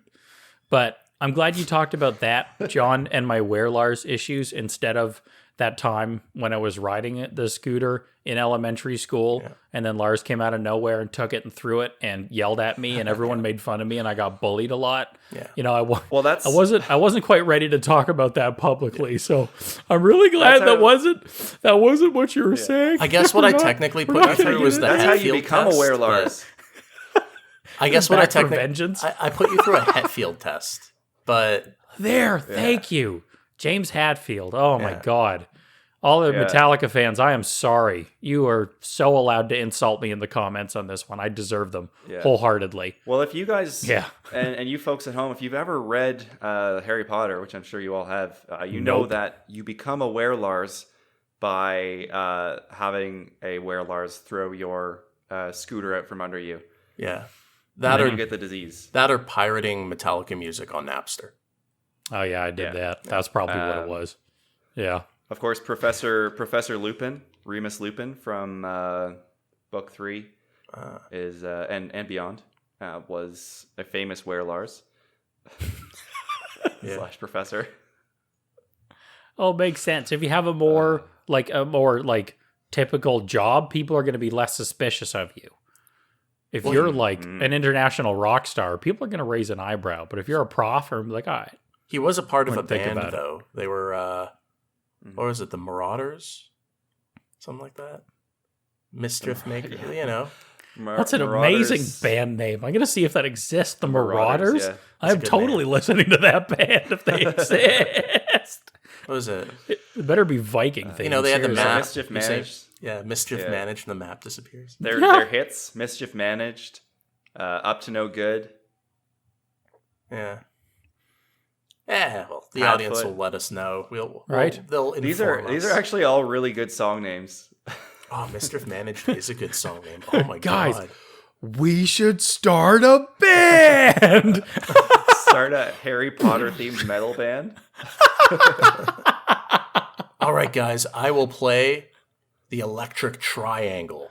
But I'm glad you talked about that, John, and my Where Lars issues instead of that time when I was riding the scooter in elementary school, and then Lars came out of nowhere and took it and threw it and yelled at me, and everyone made fun of me, and I got bullied a lot. Yeah. You know, Well, I wasn't quite ready to talk about that publicly, so I'm really glad that wasn't what you were saying. I guess what I technically put you through was the That's how you Hetfield become test, aware, but Lars. I guess what I Back for technically vengeance. I put you through a Hetfield test, but There, thank you. James Hatfield. Oh my Yeah. God. All the Yeah. Metallica fans, I am sorry. You are so allowed to insult me in the comments on this one. I deserve them Yeah. wholeheartly. Well, if you guys, Yeah. and you folks at home, if you've ever read Harry Potter, which I'm sure you all have, you know Nope. that you become a Were Lars by having a Were Lars throw your scooter out from under you. yeah, And that then or you get the disease. that or pirating Metallica music on Napster. Oh yeah, I did Yeah. that. That's probably what it was. Yeah. Of course, Professor Lupin, Remus Lupin from Book 3 is and beyond was a famous Were Lars slash professor. Oh, it makes sense. If you have a more typical job, people are going to be less suspicious of you. If you're like an international rock star, people are going to raise an eyebrow. But if you're a prof, or like, all right, He was a part of a Wouldn't think band, about it. though. They were, what was it, the Marauders? Something like that? Mischief Maker, you know. that's an Marauders. amazing band name. I'm going to see if that exists. The Marauders. Yeah. I'm a good totally listening to that band if they exist. What was it? It better be Viking thing. You know, they had the seriously. map. Mischief You say- managed. Yeah, mischief Yeah. managed, and the map disappears. Their hits, Mischief managed, up to no good. Yeah. Yeah, well, the Padfoot. audience will let us know. Right. They'll inform These us. are actually all really good song names. Oh, Mischief Managed is a good song name. Oh my Guys. god. We should start a band. Start a Harry Potter themed metal band. All right, guys, I will play the Electric Triangle.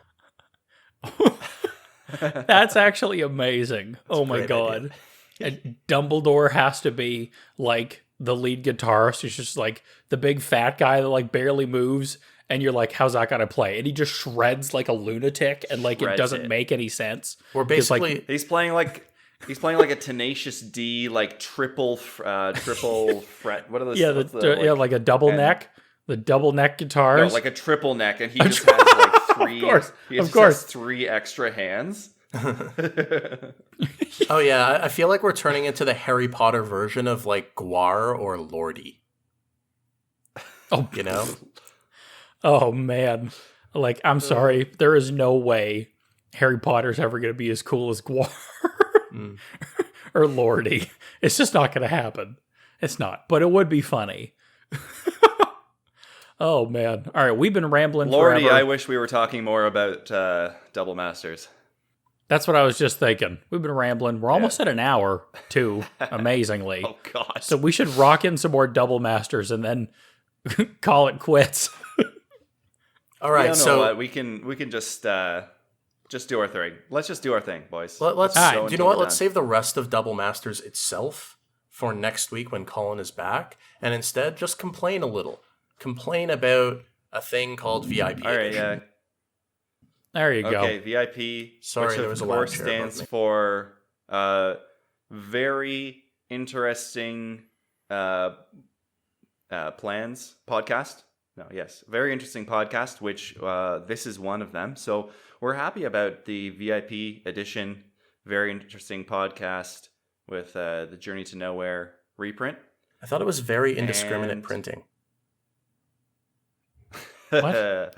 That's actually amazing. Oh my great god. And Dumbledore has to be like the lead guitarist. He's just like the big fat guy that like barely moves. And you're like, how's that gonna play? And he just shreds like a lunatic, and like it Shreds doesn't it. make any sense. We're It's like- basically He's playing like a Tenacious D, like triple fret. What are those? Yeah, what's the, like a double and- neck, the double neck no, guitars. like a triple neck, and he just has like three. course, he of just course. has 3 extra hands. Oh yeah, I feel like we're turning into the Harry Potter version of like Gwar or Lordy. Oh, You know? oh man, like I'm sorry, there is no way Harry Potter's ever gonna be as cool as Gwar Mm. or Lordy. It's just not gonna happen. It's not, but it would be funny. Oh man! All right, we've been rambling Lordy, forever. I wish we were talking more about Double Masters. That's what I was just thinking. We've been rambling. We're almost at an hour too. Amazingly, Oh God! so we should rock in some more Double Masters and then call it quits. All right, You know so what? We can just do our thing. Let's just do our thing, boys. let's. All right. Do you until know what? we're Let's done. save the rest of Double Masters itself for next week when Colin is back, and instead just complain a little. Complain about a thing called VIP. All right, edition. yeah. There you go. Okay, VIP. Sorry, which there of was a loud course chair above stands me. for very interesting plans podcast. No, yes, very interesting podcast. Which this is one of them. So we're happy about the VIP edition. Very interesting podcast with the Journey to Nowhere reprint. I thought it was very indiscriminate And- printing. What?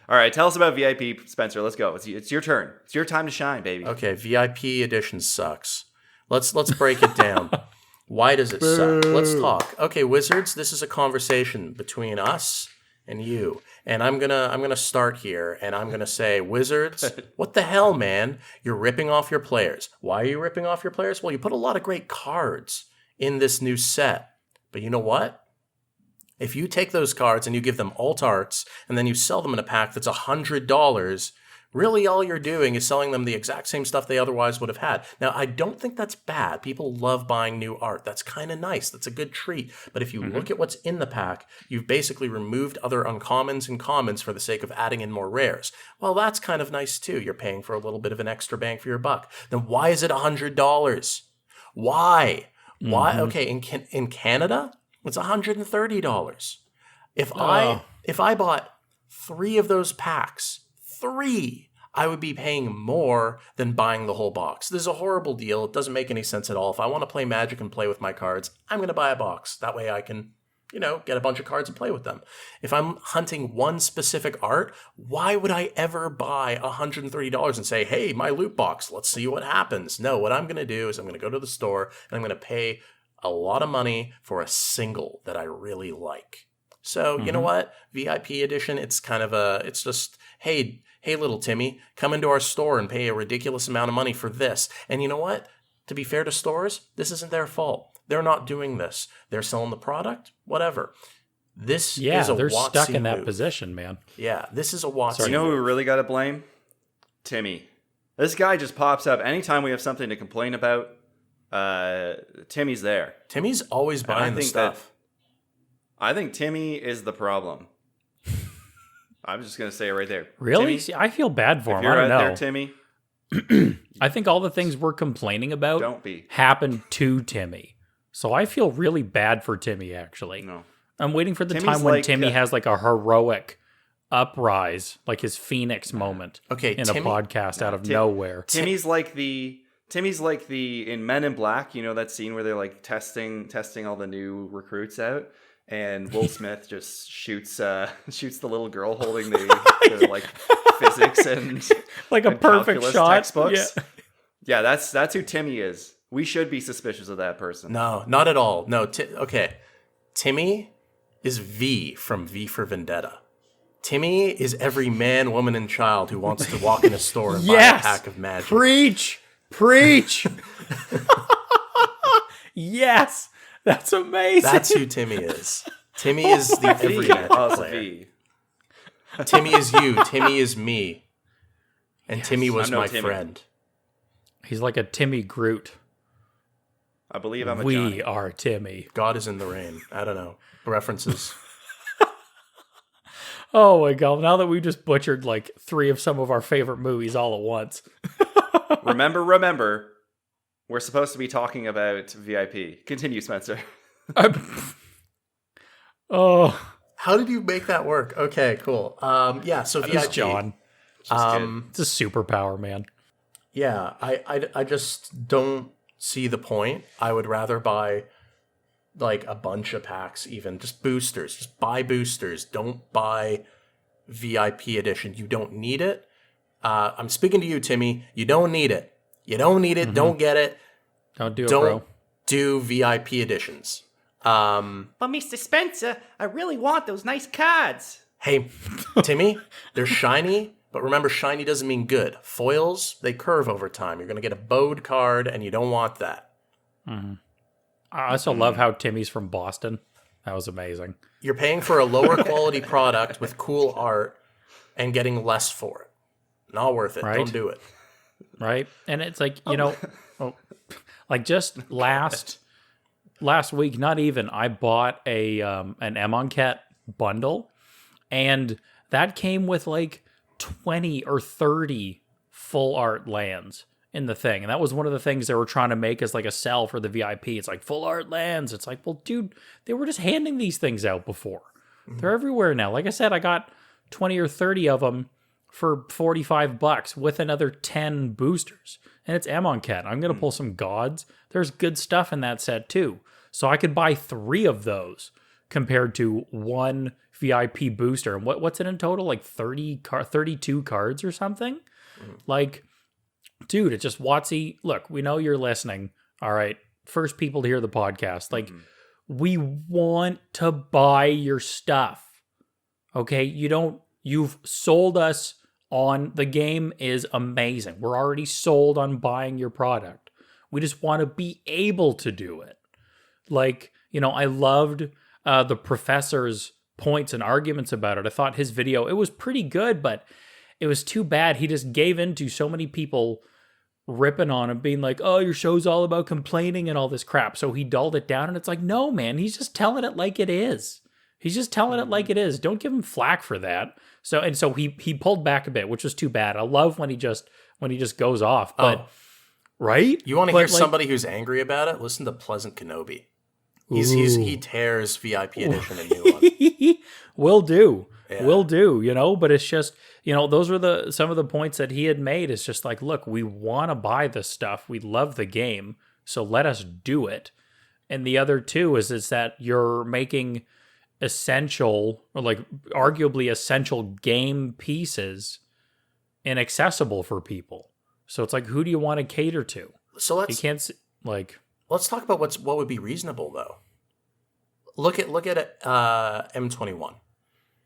All right, tell us about VIP, Spencer. Let's go. It's your turn. It's your time to shine, baby. Okay, VIP edition sucks. Let's break it down. Why does it suck? Let's talk. Okay, Wizards, this is a conversation between us and you. And I'm gonna start here, and I'm gonna say, Wizards, what the hell, man? You're ripping off your players. Why are you ripping off your players? Well, you put a lot of great cards in this new set. But you know what? If you take those cards and you give them alt arts, and then you sell them in a pack that's $100, really all you're doing is selling them the exact same stuff they otherwise would have had. Now, I don't think that's bad. People love buying new art. That's kind of nice. That's a good treat. But if you look at what's in the pack, you've basically removed other uncommons and commons for the sake of adding in more rares. Well, that's kind of nice too. You're paying for a little bit of an extra bang for your buck. Then why is it $100? Why? Why? Okay, in Canada, it's $130. If I bought 3 of those packs, 3, I would be paying more than buying the whole box. This is a horrible deal. It doesn't make any sense at all. If I want to play Magic and play with my cards, I'm going to buy a box. That way I can, get a bunch of cards and play with them. If I'm hunting one specific art, why would I ever buy $130 and say, hey, my loot box, let's see what happens? No, what I'm going to do is I'm going to go to the store and I'm going to pay a lot of money for a single that I really like. So, you know what? VIP edition, it's kind of it's just, hey, little Timmy, come into our store and pay a ridiculous amount of money for this. And you know what? To be fair to stores, this isn't their fault. They're not doing this. They're selling the product, whatever. This is a they're WotC stuck in that move. position, man. Yeah, this is a WotC You know who we move. really got to blame? Timmy. This guy just pops up anytime we have something to complain about. Timmy's there. Timmy's always And I buying the think stuff. I think Timmy is the problem. I'm just gonna say it right there. Really? Timmy, See, I feel bad for if him. you're I don't out know. there, Timmy, I think all the things we're complaining about don't be. happened to Timmy. So I feel really bad for Timmy, actually. No. I'm waiting for the Timmy's time when like, Timmy has like a heroic uprise, like his Phoenix moment Okay, in Timmy, a podcast out of nowhere. Timmy's like the in Men in Black. You know that scene where they're like testing all the new recruits out, and Will Smith just shoots the little girl holding the like physics and like a and perfect calculus shot. textbooks. Yeah, that's who Timmy is. We should be suspicious of that person. No, not at all. No, okay. Timmy is V from V for Vendetta. Timmy is every man, woman, and child who wants to walk in a store and buy a pack of magic. Preach! Yes! That's amazing. That's who Timmy is. Timmy is the every magic player. Timmy is you. Timmy is me. And Timmy was my friend. He's like a Timmy Groot. I believe I'm a We Johnny. are Timmy. God is in the rain. I don't know. References. Oh my god, now that we just butchered like 3 of some of our favorite movies all at once. Remember, we're supposed to be talking about VIP. Continue, Spencer. Oh, How did you make that work? Okay, cool. Yeah, so that VIP. was John. It's a superpower, man. Yeah, I just don't see the point. I would rather buy like a bunch of packs, even just boosters. Just buy boosters. Don't buy VIP edition. You don't need it. I'm speaking to you, Timmy. You don't need it. You don't need it. Don't get it. Don't do it, Don't bro. do VIP editions. But Mr. Spencer, I really want those nice cards. Hey, Timmy, they're shiny, but remember, shiny doesn't mean good. Foils, they curve over time. You're going to get a bowed card, and you don't want that. I also love how Timmy's from Boston. That was amazing. You're paying for a lower quality product with cool art and getting less for it. Not worth it. Right. Don't do it. Right? And it's like, like just last week, not even, I bought an Emoncat bundle, and that came with like 20 or 30 full art lands in the thing. And that was one of the things they were trying to make as like a sell for the VIP. It's like full art lands. It's like, well, dude, they were just handing these things out before. They're everywhere now. Like I said, I got 20 or 30 of them for $45 with another 10 boosters. And it's Emoncat. I'm going to pull some gods. There's good stuff in that set too. So I could buy 3 of those compared to 1 VIP booster. And what's it in total? Like 32 cards or something? Like, dude, it's just WotC. Look, we know you're listening. All right. First people to hear the podcast. Like, we want to buy your stuff. Okay? You've sold us on the game is amazing. We're already sold on buying your product. We just want to be able to do it. Like, I loved the professor's points and arguments about it. I thought his video, it was pretty good, but it was too bad he just gave in to so many people ripping on him, being like, oh, your show's all about complaining and all this crap. So he dulled it down, and it's like, no, man, he's just telling it like it is. He's just telling it like it is. Don't give him flack for that. So he pulled back a bit, which was too bad. I love when he just goes off, but right? You want to hear somebody who's angry about it? Listen to Pleasant Kenobi. He tears VIP edition a new one. Will do. Yeah. Will do, but it's just, those are some of the points that he had made. It's just like, look, we want to buy this stuff. We love the game, so let us do it. And the other two is that you're making essential, or like arguably essential game pieces inaccessible for people. So it's like, who do you want to cater to? So you can't let's talk about what would be reasonable though. Look at M21.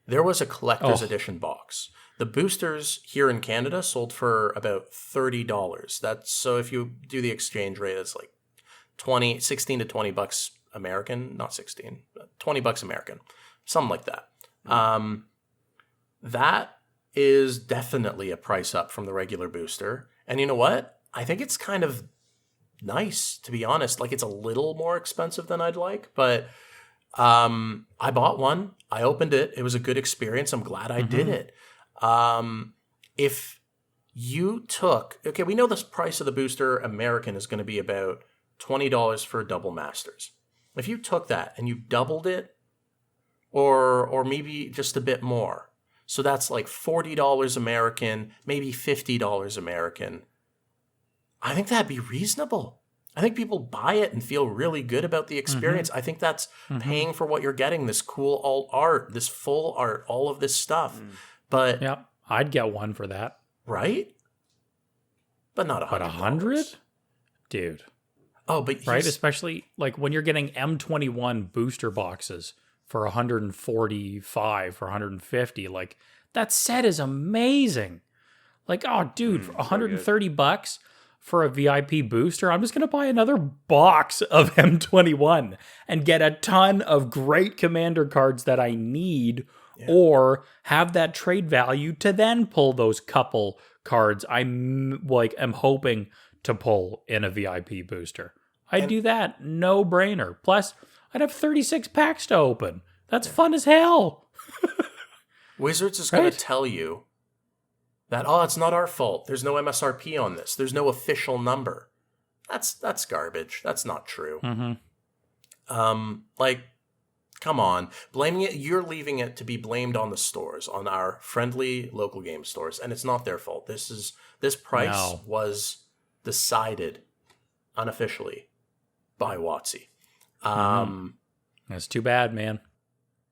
There was a collector's edition box. The boosters here in Canada sold for about $30. That's so if you do the exchange rate, it's like 16 to $20 American, not 16, $20 American, something like that. That is definitely a price up from the regular booster. And you know what? I think it's kind of nice, to be honest. Like, it's a little more expensive than I'd like, but I bought one. I opened it. It was a good experience. I'm glad I did it. If you took, okay, we know the price of the booster American is going to be about $20 for double masters. If you took that and you doubled it, or maybe just a bit more, so that's like $40 American, maybe $50 American, I think that'd be reasonable. I think people buy it and feel really good about the experience. I think that's paying for what you're getting, this cool alt art, this full art, all of this stuff. But Yep. I'd get one for that. right? But not But $100. 100? Dude. Oh, but Right? he's- Especially like when you're getting M21 booster boxes for 145 or 150. Like that set is amazing. Like, oh, dude, for 130 bucks for a VIP booster, I'm just going to buy another box of M21 and get a ton of great commander cards that I need, or have that trade value to then pull those couple cards I'm hoping to pull in a VIP booster. I'd do that. No brainer. Plus, I'd have 36 packs to open. That's fun as hell. Wizards is going Right. to tell you that, oh, it's not our fault. There's no MSRP on this. There's no official number. That's garbage. That's not true. Like, come on. Blaming it, you're leaving it to be blamed on the stores, on our friendly local game stores, and it's not their fault. This price No. was decided unofficially by WotC. That's too bad, man.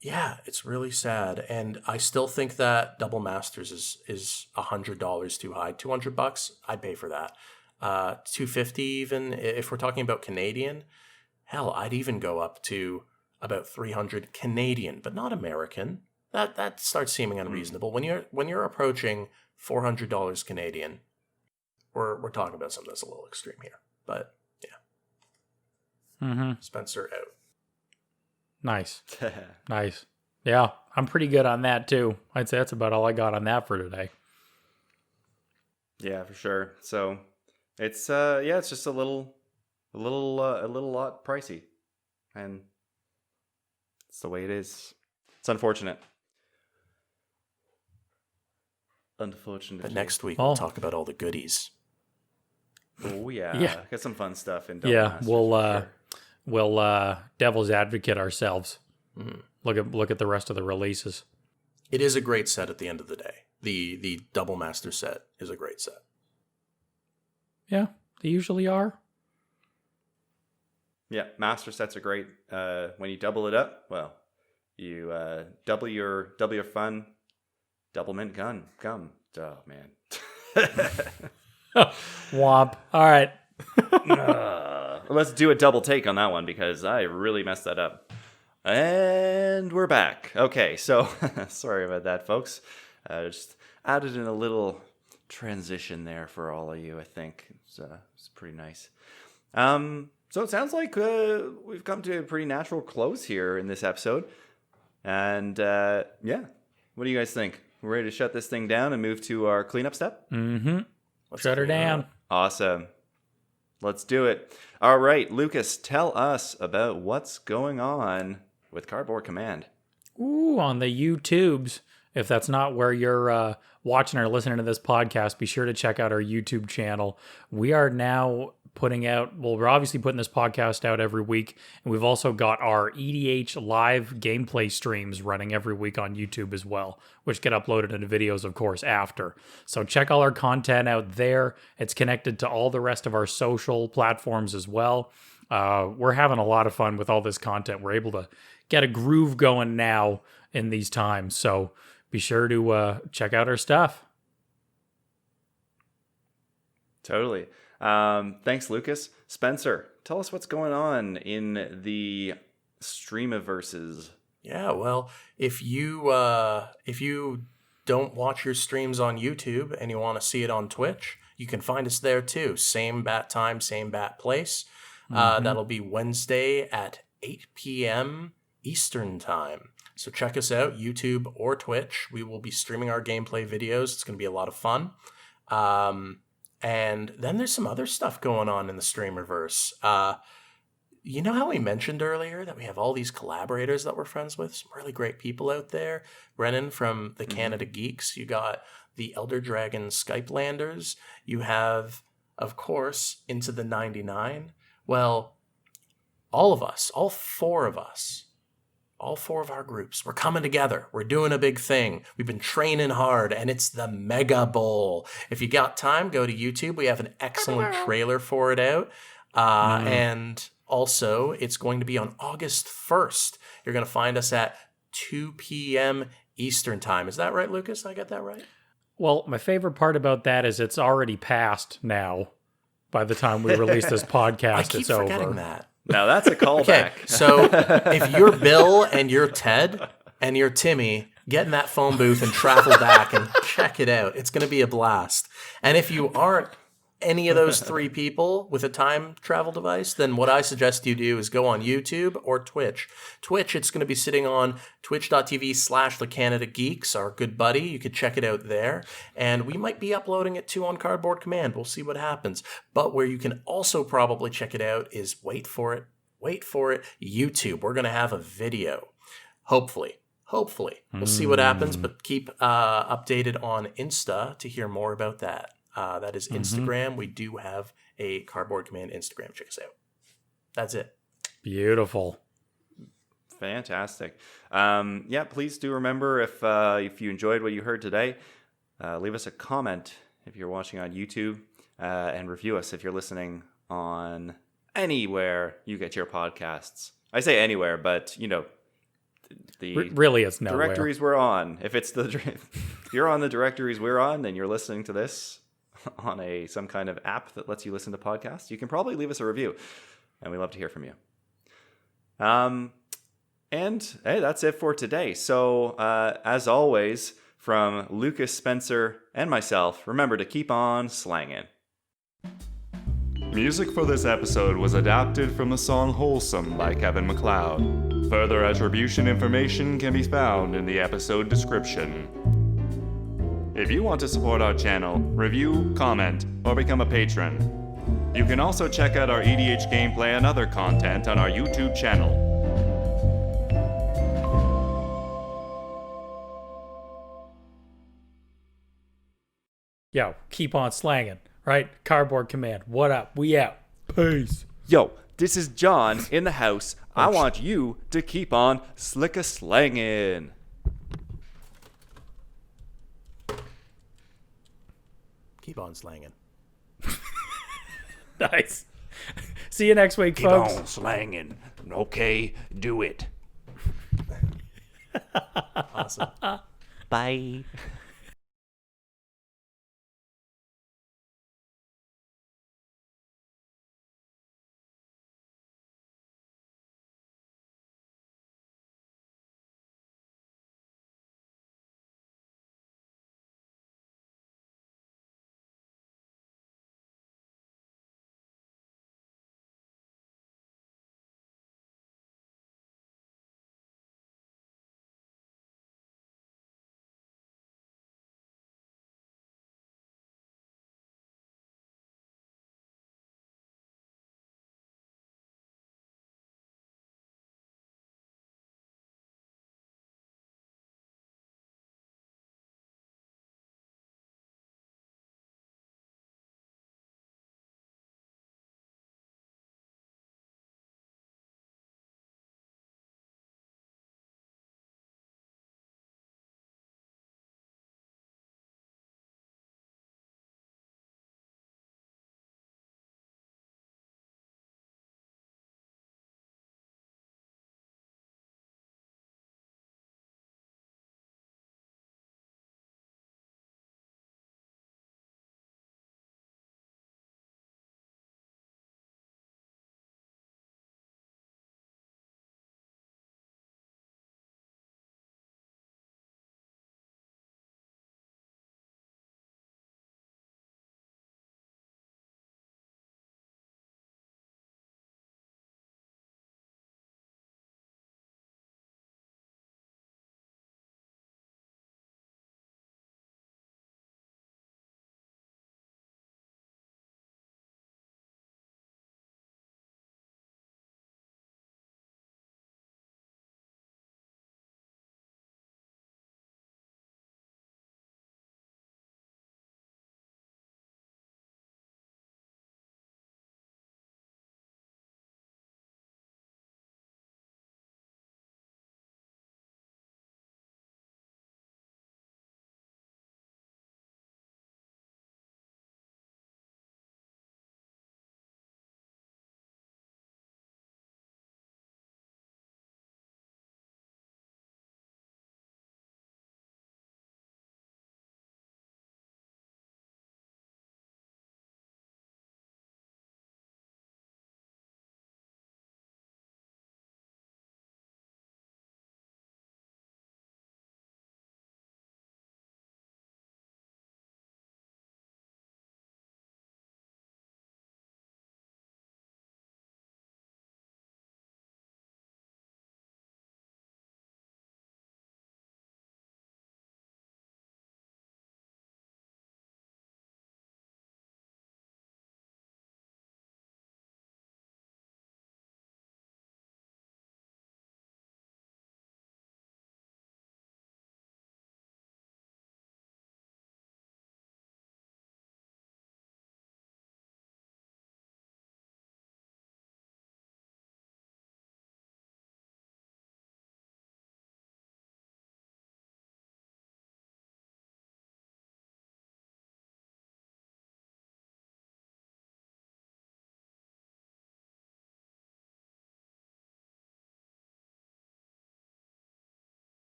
Yeah, it's really sad, and I still think that Double Masters is $100 too high. $200, I'd pay for that. $250 even if we're talking about Canadian. Hell, I'd even go up to about $300 Canadian, but not American. That starts seeming unreasonable when you're approaching $400 Canadian. We're talking about something that's a little extreme here, but yeah. Spencer out. Nice. Nice. Yeah, I'm pretty good on that too. I'd say that's about all I got on that for today. Yeah, for sure. So it's it's just a little lot pricey, and it's the way it is. It's unfortunate. But next week Oh. we'll talk about all the goodies. Oh yeah, Yeah. got some fun stuff in. Double Yeah, Masters we'll for sure. we'll devil's advocate ourselves. Mm-hmm. Look at the rest of the releases. It is a great set at the end of the day. The Double Master set is a great set. Yeah, they usually are. Yeah, master sets are great. When you double it up, well, you double your fun, double mint gun gum. Oh man. Womp. All right. Let's do a double take on that one because I really messed that up. And we're back. Okay, so sorry about that, folks. Just added in a little transition there for all of you, I think. It's pretty nice. So it sounds like we've come to a pretty natural close here in this episode. And yeah, what do you guys think? We're ready to shut this thing down and move to our cleanup step? Shut her down. Awesome. Let's do it. All right, Lucas, tell us about what's going on with Cardboard Command. Ooh, on the YouTubes. If that's not where you're watching or listening to this podcast, be sure to check out our YouTube channel. We are now putting out, well, we're obviously putting this podcast out every week, and we've also got our EDH live gameplay streams running every week on YouTube as well, which get uploaded into videos, of course, after. So check all our content out there. It's connected to all the rest of our social platforms as well. We're having a lot of fun with all this content. We're able to get a groove going now in these times. So be sure to check out our stuff. Totally. Thanks, Lucas. Spencer, tell us what's going on in the Streamiverses. Yeah, well, if you don't watch your streams on YouTube and you want to see it on Twitch, you can find us there too. Same bat time, same bat place. That'll be Wednesday at 8 p.m. Eastern time. So check us out, YouTube or Twitch. We will be streaming our gameplay videos. It's going to be a lot of fun. And then there's some other stuff going on in the Streamerverse. You know how we mentioned earlier that we have all these collaborators that we're friends with? Some really great people out there. Brennan from the Canada Geeks. You got the Elder Dragon Skype Landers. You have, of course, Into the 99. Well, all of us, all four of our groups, we're coming together. We're doing a big thing. We've been training hard, and it's the Megabowl. If you got time, go to YouTube. We have an excellent trailer for it out. And also, it's going to be on August 1st. You're going to find us at 2 p.m. Eastern time. Is that right, Lucas? I got that right? Well, my favorite part about that is it's already passed now. By the time we release this podcast, I keep it's over. forgetting that. Now that's a callback. Okay, so if you're Bill and you're Ted and you're Timmy, get in that phone booth and travel back and check it out. It's going to be a blast. And if you aren't any of those three people with a time travel device, then what I suggest you do is go on YouTube or Twitch. Twitch, it's going to be sitting on twitch.tv/TheCanadaGeeks, our good buddy. You could check it out there. And we might be uploading it too on Cardboard Command. We'll see what happens. But where you can also probably check it out is, wait for it, YouTube. We're going to have a video. Hopefully. We'll see what happens, but keep updated on Insta to hear more about that. That is Instagram. We do have a Cardboard Command Instagram. Check us out. That's it. Beautiful. Fantastic. Please do remember if you enjoyed what you heard today, leave us a comment if you're watching on YouTube, and review us if you're listening on anywhere you get your podcasts. I say anywhere, but the really it's nowhere. Directories we're on. If you're on the directories we're on, and you're listening to this on some kind of app that lets you listen to podcasts, you can probably leave us a review, and we love to hear from you. And hey, that's it for today. So as always, from Lucas, Spencer, and myself, remember to keep on slanging. Music for this episode was adapted from the song Wholesome by Kevin MacLeod. Further attribution information can be found in the episode description. If you want to support our channel, review, comment, or become a patron, you can also check out our EDH gameplay and other content on our YouTube channel. Yo, keep on slanging, right? Cardboard Command. What up? We out. Peace. Yo, this is John in the house. I want you to keep on slicka-slangin'. Keep on slanging. Nice. See you next week, folks. Keep on slanging. Okay, do it. Awesome. Bye.